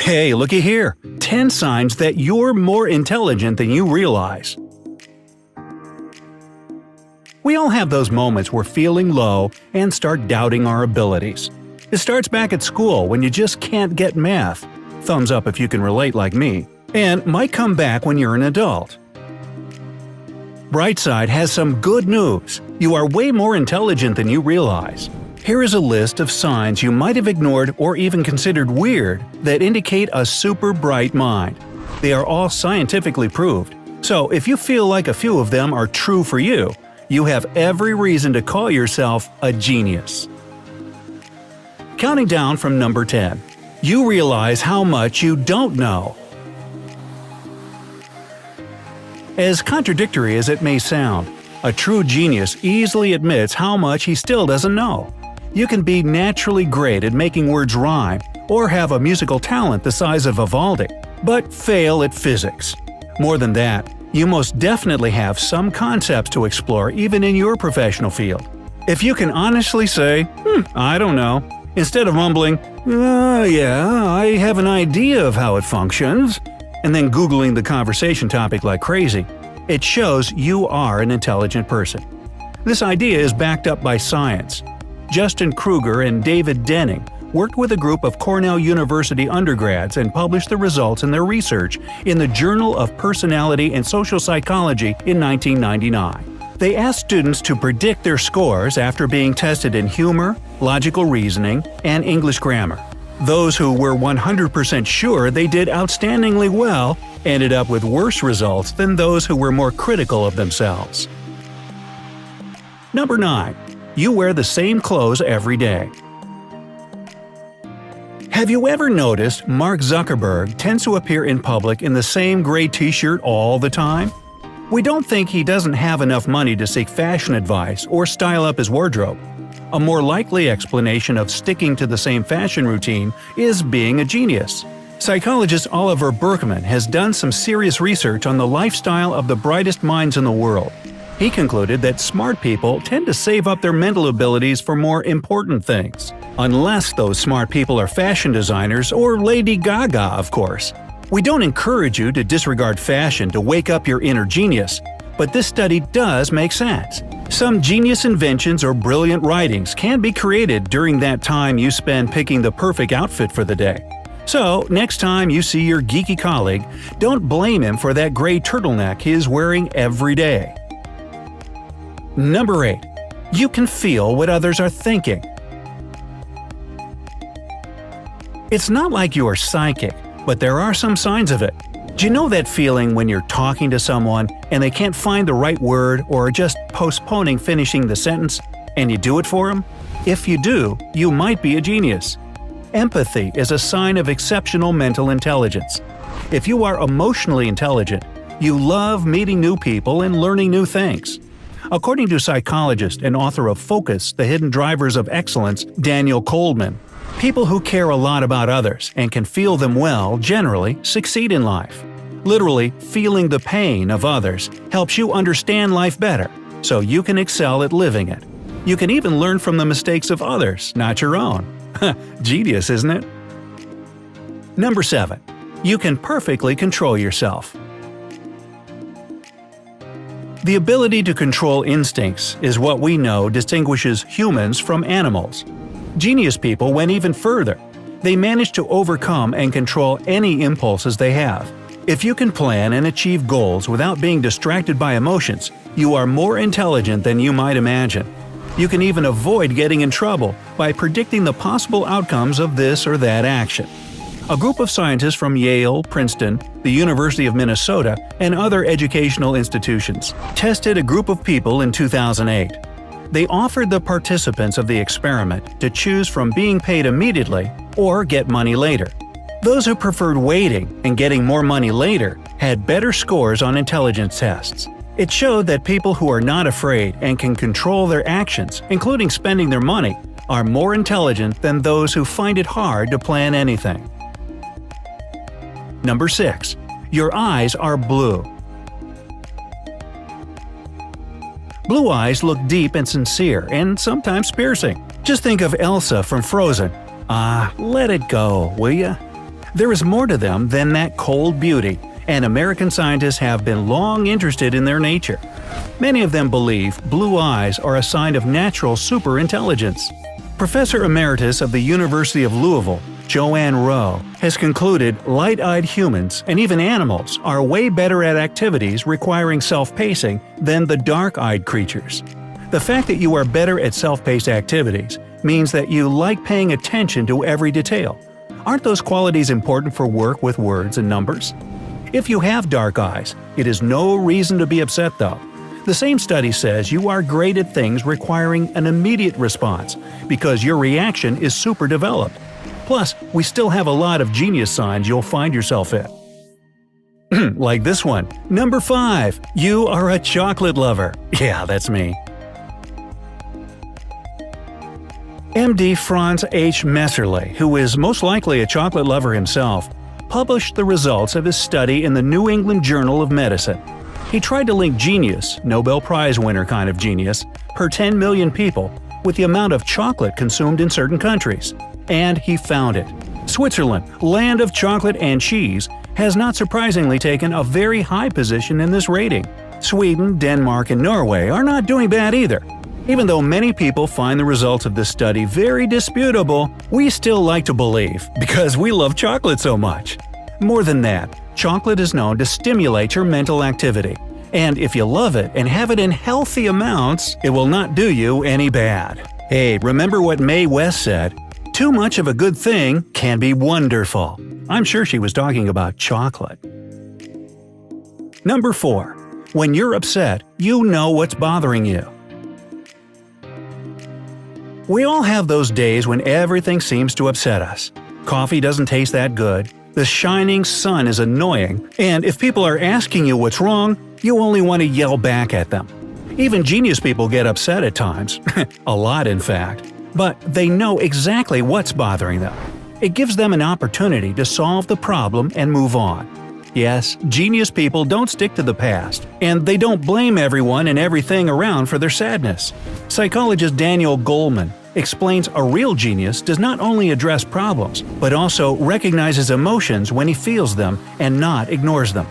Hey, looky here! 10 signs that you're more intelligent than you realize. We all have those moments where feeling low and start doubting our abilities. It starts back at school when you just can't get math. Thumbs up if you can relate like me. And might come back when you're an adult. Brightside has some good news. You are way more intelligent than you realize. Here is a list of signs you might have ignored or even considered weird that indicate a super bright mind. They are all scientifically proved, so if you feel like a few of them are true for you, you have every reason to call yourself a genius. Counting down from number 10. You realize how much you don't know. As contradictory as it may sound, a true genius easily admits how much he still doesn't know. You can be naturally great at making words rhyme or have a musical talent the size of Vivaldi, but fail at physics. More than that, you most definitely have some concepts to explore even in your professional field. If you can honestly say, I don't know, instead of mumbling, yeah, I have an idea of how it functions, and then Googling the conversation topic like crazy, it shows you are an intelligent person. This idea is backed up by science. Justin Kruger and David Denning worked with a group of Cornell University undergrads and published the results in their research in the Journal of Personality and Social Psychology in 1999. They asked students to predict their scores after being tested in humor, logical reasoning, and English grammar. Those who were 100% sure they did outstandingly well ended up with worse results than those who were more critical of themselves. Number 9. You wear the same clothes every day. Have you ever noticed Mark Zuckerberg tends to appear in public in the same gray t-shirt all the time? We don't think he doesn't have enough money to seek fashion advice or style up his wardrobe. A more likely explanation of sticking to the same fashion routine is being a genius. Psychologist Oliver Burkeman has done some serious research on the lifestyle of the brightest minds in the world. He concluded that smart people tend to save up their mental abilities for more important things. Unless those smart people are fashion designers or Lady Gaga, of course. We don't encourage you to disregard fashion to wake up your inner genius, but this study does make sense. Some genius inventions or brilliant writings can be created during that time you spend picking the perfect outfit for the day. So, next time you see your geeky colleague, don't blame him for that gray turtleneck he is wearing every day. Number 8. You can feel what others are thinking. It's not like you are psychic, but there are some signs of it. Do you know that feeling when you're talking to someone and they can't find the right word or are just postponing finishing the sentence, and you do it for them? If you do, you might be a genius. Empathy is a sign of exceptional mental intelligence. If you are emotionally intelligent, you love meeting new people and learning new things. According to psychologist and author of Focus: The Hidden Drivers of Excellence, Daniel Goleman, people who care a lot about others and can feel them well generally succeed in life. Literally, feeling the pain of others helps you understand life better, so you can excel at living it. You can even learn from the mistakes of others, not your own. Genius, isn't it? Number 7. You can perfectly control yourself. The ability to control instincts is what we know distinguishes humans from animals. Genius people went even further. They managed to overcome and control any impulses they have. If you can plan and achieve goals without being distracted by emotions, you are more intelligent than you might imagine. You can even avoid getting in trouble by predicting the possible outcomes of this or that action. A group of scientists from Yale, Princeton, the University of Minnesota, and other educational institutions tested a group of people in 2008. They offered the participants of the experiment to choose from being paid immediately or get money later. Those who preferred waiting and getting more money later had better scores on intelligence tests. It showed that people who are not afraid and can control their actions, including spending their money, are more intelligent than those who find it hard to plan anything. Number 6. Your eyes are blue. Blue eyes look deep and sincere, and sometimes piercing. Just think of Elsa from Frozen. Let it go, will ya? There is more to them than that cold beauty, and American scientists have been long interested in their nature. Many of them believe blue eyes are a sign of natural superintelligence. Professor Emeritus of the University of Louisville, Joanne Rowe, has concluded light-eyed humans and even animals are way better at activities requiring self-pacing than the dark-eyed creatures. The fact that you are better at self-paced activities means that you like paying attention to every detail. Aren't those qualities important for work with words and numbers? If you have dark eyes, it is no reason to be upset though. The same study says you are great at things requiring an immediate response because your reaction is super developed. Plus, we still have a lot of genius signs you'll find yourself in. Like this one. Number 5. You are a chocolate lover. Yeah, that's me. MD Franz H. Messerly, who is most likely a chocolate lover himself, published the results of his study in the New England Journal of Medicine. He tried to link genius, Nobel Prize winner kind of genius, per 10 million people with the amount of chocolate consumed in certain countries. And he found it. Switzerland, land of chocolate and cheese, has not surprisingly taken a very high position in this rating. Sweden, Denmark, and Norway are not doing bad either. Even though many people find the results of this study very disputable, we still like to believe because we love chocolate so much. More than that, chocolate is known to stimulate your mental activity. And if you love it and have it in healthy amounts, it will not do you any bad. Hey, remember what Mae West said? Too much of a good thing can be wonderful. I'm sure she was talking about chocolate. Number 4. When you're upset, you know what's bothering you. We all have those days when everything seems to upset us. Coffee doesn't taste that good, the shining sun is annoying, and if people are asking you what's wrong, you only want to yell back at them. Even genius people get upset at times, a lot in fact, but they know exactly what's bothering them. It gives them an opportunity to solve the problem and move on. Yes, genius people don't stick to the past, and they don't blame everyone and everything around for their sadness. Psychologist Daniel Goleman explains a real genius does not only address problems, but also recognizes emotions when he feels them and not ignores them.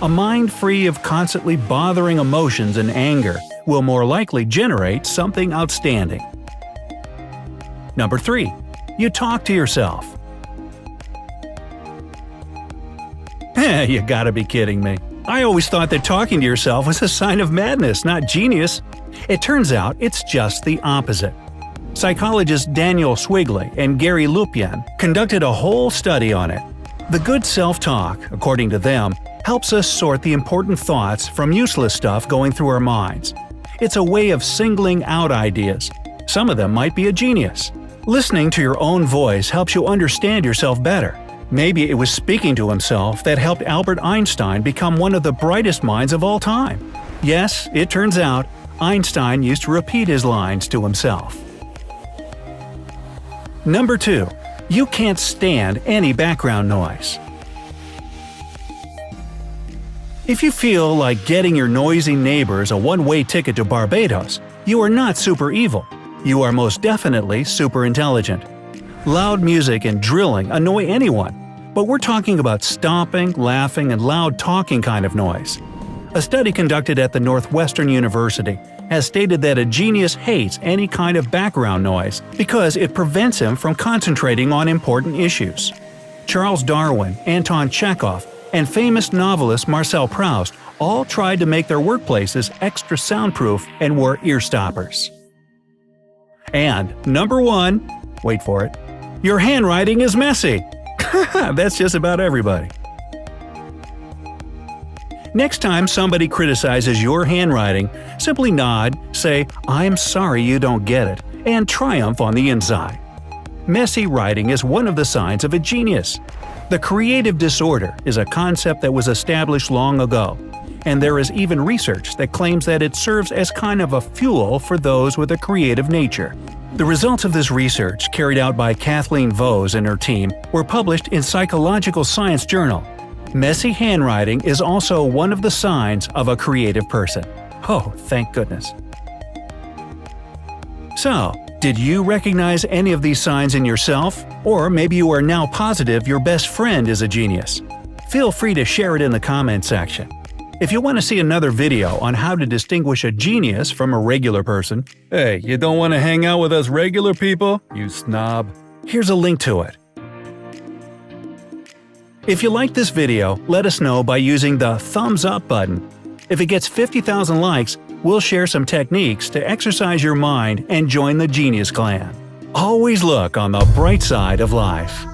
A mind free of constantly bothering emotions and anger will more likely generate something outstanding. Number 3. You talk to yourself. You gotta be kidding me. I always thought that talking to yourself was a sign of madness, not genius. It turns out it's just the opposite. Psychologists Daniel Swigley and Gary Lupien conducted a whole study on it. The good self-talk, according to them, helps us sort the important thoughts from useless stuff going through our minds. It's a way of singling out ideas. Some of them might be a genius. Listening to your own voice helps you understand yourself better. Maybe it was speaking to himself that helped Albert Einstein become one of the brightest minds of all time. Yes, it turns out, Einstein used to repeat his lines to himself. Number 2. You can't stand any background noise. If you feel like getting your noisy neighbors a one-way ticket to Barbados, you are not super evil. You are most definitely super intelligent. Loud music and drilling annoy anyone, but we're talking about stomping, laughing, and loud talking kind of noise. A study conducted at the Northwestern University has stated that a genius hates any kind of background noise because it prevents him from concentrating on important issues. Charles Darwin, Anton Chekhov, and famous novelist Marcel Proust all tried to make their workplaces extra soundproof and wore ear stoppers. And number 1, wait for it, your handwriting is messy. That's just about everybody. Next time somebody criticizes your handwriting, simply nod, say, "I'm sorry you don't get it," and triumph on the inside. Messy writing is one of the signs of a genius. The creative disorder is a concept that was established long ago, and there is even research that claims that it serves as kind of a fuel for those with a creative nature. The results of this research, carried out by Kathleen Vohs and her team, were published in Psychological Science Journal. Messy handwriting is also one of the signs of a creative person. Oh, thank goodness. So, Did you recognize any of these signs in yourself? Or maybe you are now positive your best friend is a genius. Feel free to share it in the comment section. If you want to see another video on how to distinguish a genius from a regular person, hey, you don't want to hang out with us regular people, you snob? Here's a link to it. If you liked this video, let us know by using the thumbs up button. If it gets 50,000 likes, we'll share some techniques to exercise your mind and join the Genius Clan. Always look on the bright side of life.